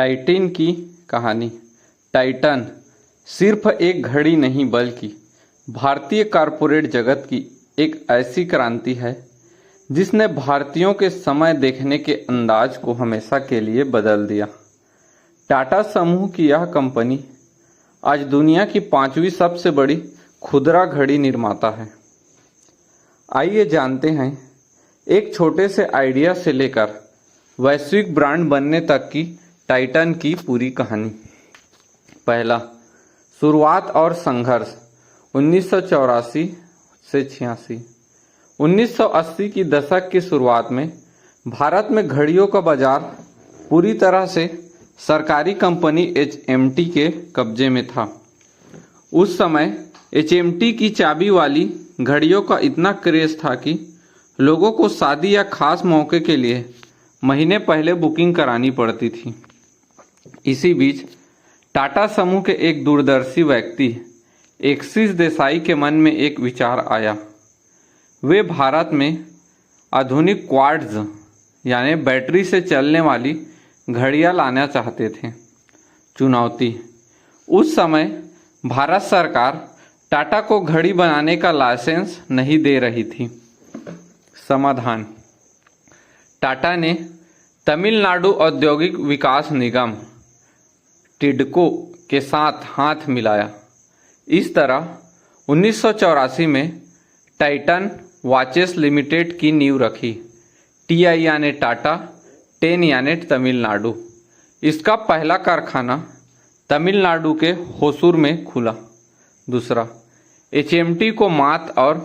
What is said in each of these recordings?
Titan की कहानी। Titan सिर्फ एक घड़ी नहीं बल्कि भारतीय कॉरपोरेट जगत की एक ऐसी क्रांति है जिसने भारतीयों के समय देखने के अंदाज को हमेशा के लिए बदल दिया। टाटा समूह की यह कंपनी आज दुनिया की 5वीं सबसे बड़ी खुदरा घड़ी निर्माता है। आइए जानते हैं एक छोटे से आइडिया से लेकर वैश्विक ब्रांड बनने तक की टाइटन की पूरी कहानी। पहला, शुरुआत और संघर्ष 1984 से 86। 1980 की दशक की शुरुआत में भारत में घड़ियों का बाजार पूरी तरह से सरकारी कंपनी HMT के कब्जे में था। उस समय HMT की चाबी वाली घड़ियों का इतना क्रेज था कि लोगों को शादी या खास मौके के लिए महीने पहले बुकिंग करानी पड़ती थी। इसी बीच टाटा समूह के एक दूरदर्शी व्यक्ति एक्सिस देसाई के मन में एक विचार आया। वे भारत में आधुनिक क्वार्ट्ज यानी बैटरी से चलने वाली घड़ियां लाना चाहते थे। चुनौती, उस समय भारत सरकार टाटा को घड़ी बनाने का लाइसेंस नहीं दे रही थी। समाधान, टाटा ने तमिलनाडु औद्योगिक विकास निगम टिडको के साथ हाथ मिलाया। इस तरह 1984 में टाइटन वॉचेस लिमिटेड की नींव रखी। TI यानी टाटा, 10 यानी तमिलनाडु। इसका पहला कारखाना तमिलनाडु के होसूर में खुला। दूसरा, HMT को मात और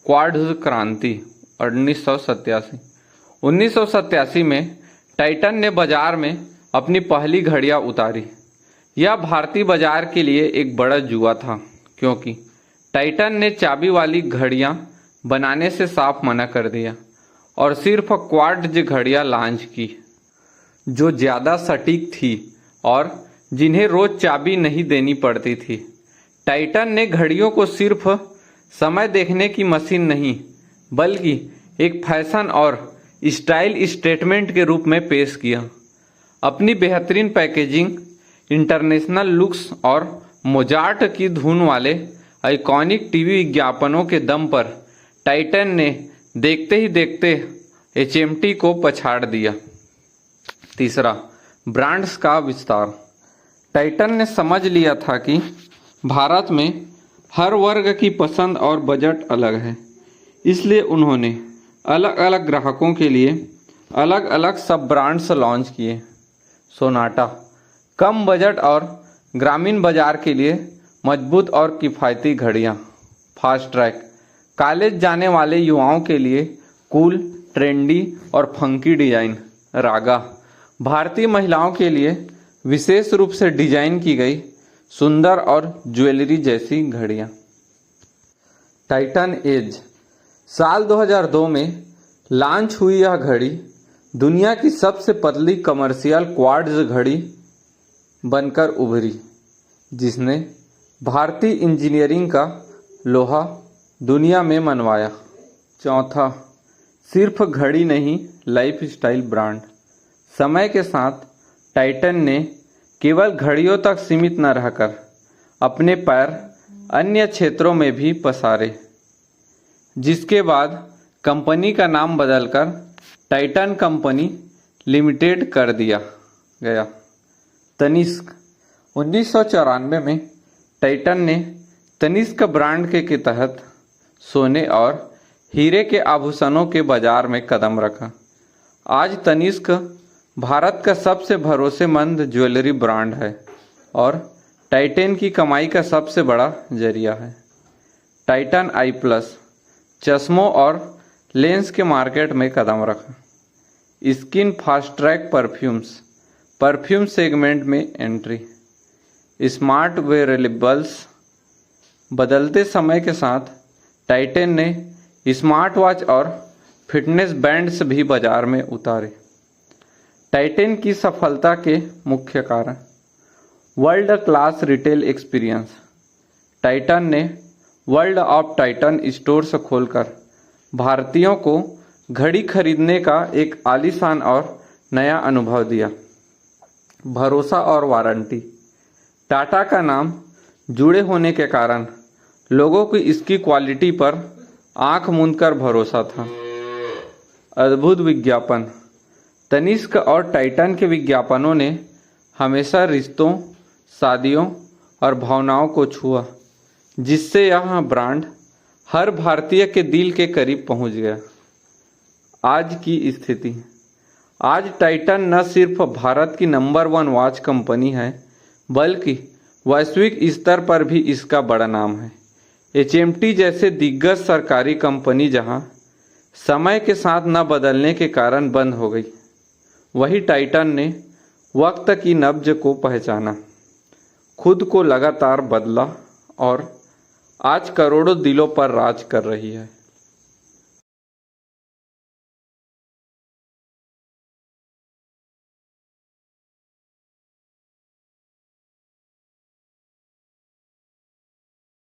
क्वार्ट्ज क्रांति 1987। 1987 में टाइटन ने बाजार में अपनी पहली घड़ियां उतारी। यह भारतीय बाजार के लिए एक बड़ा जुआ था क्योंकि टाइटन ने चाबी वाली घड़ियां बनाने से साफ मना कर दिया और सिर्फ क्वार्ट्ज घड़ियां लॉन्च की जो ज़्यादा सटीक थी और जिन्हें रोज चाबी नहीं देनी पड़ती थी। टाइटन ने घड़ियों को सिर्फ समय देखने की मशीन नहीं बल्कि एक फैशन और स्टाइल स्टेटमेंट के रूप में पेश किया। अपनी बेहतरीन पैकेजिंग, इंटरनेशनल लुक्स और मोजार्ट की धुन वाले आइकॉनिक टीवी विज्ञापनों के दम पर टाइटन ने देखते ही देखते HMT को पछाड़ दिया। तीसरा, ब्रांड्स का विस्तार। टाइटन ने समझ लिया था कि भारत में हर वर्ग की पसंद और बजट अलग है, इसलिए उन्होंने अलग अलग ग्राहकों के लिए अलग अलग सब ब्रांड्स लॉन्च किए। सोनाटा कम बजट और ग्रामीण बाजार के लिए मजबूत और किफ़ायती घड़ियाँ। फास्ट ट्रैक कॉलेज जाने वाले युवाओं के लिए कूल, ट्रेंडी और फंकी डिजाइन। रागा भारतीय महिलाओं के लिए विशेष रूप से डिजाइन की गई सुंदर और ज्वेलरी जैसी घड़ियाँ। टाइटन एज साल 2002 में लॉन्च हुई यह घड़ी दुनिया की सबसे पतली कमर्शियल क्वार्ट्ज घड़ी बनकर उभरी, जिसने भारतीय इंजीनियरिंग का लोहा दुनिया में मनवाया। चौथा, सिर्फ घड़ी नहीं, लाइफस्टाइल ब्रांड। समय के साथ टाइटन ने केवल घड़ियों तक सीमित न रहकर अपने पैर अन्य क्षेत्रों में भी पसारे, जिसके बाद कंपनी का नाम बदलकर टाइटन कंपनी लिमिटेड कर दिया गया। तनिष्क 1994 में टाइटन ने तनिष्क ब्रांड के तहत सोने और हीरे के आभूषणों के बाजार में कदम रखा। आज तनिष्क भारत का सबसे भरोसेमंद ज्वेलरी ब्रांड है और टाइटन की कमाई का सबसे बड़ा जरिया है। टाइटन I+ चश्मों और लेंस के मार्केट में कदम रखा। Skin fast track perfume segment में एंट्री। स्मार्ट वेयरेबल्स बदलते समय के साथ टाइटन ने स्मार्ट वॉच और फिटनेस बैंड्स भी बाजार में उतारे। टाइटन की सफलता के मुख्य कारण। World class retail experience. Titan ने वर्ल्ड ऑफ टाइटन स्टोर्स खोलकर भारतीयों को घड़ी खरीदने का एक आलीशान और नया अनुभव दिया। भरोसा और वारंटी। टाटा का नाम जुड़े होने के कारण लोगों को इसकी क्वालिटी पर आंख मूंद कर भरोसा था। अद्भुत विज्ञापन। तनिष्क और टाइटन के विज्ञापनों ने हमेशा रिश्तों, शादियों और भावनाओं को छुआ, जिससे यह ब्रांड हर भारतीय के दिल के करीब पहुंच गया। आज की स्थिति। आज टाइटन न सिर्फ भारत की नंबर 1 वॉच कंपनी है, बल्कि वैश्विक स्तर पर भी इसका बड़ा नाम है। HMT जैसे दिग्गज सरकारी कंपनी जहां समय के साथ न बदलने के कारण बंद हो गई, वही टाइटन ने वक्त की नब्ज को पहचाना, खुद को लगातार बदला और आज करोड़ों दिलों पर राज कर रही है।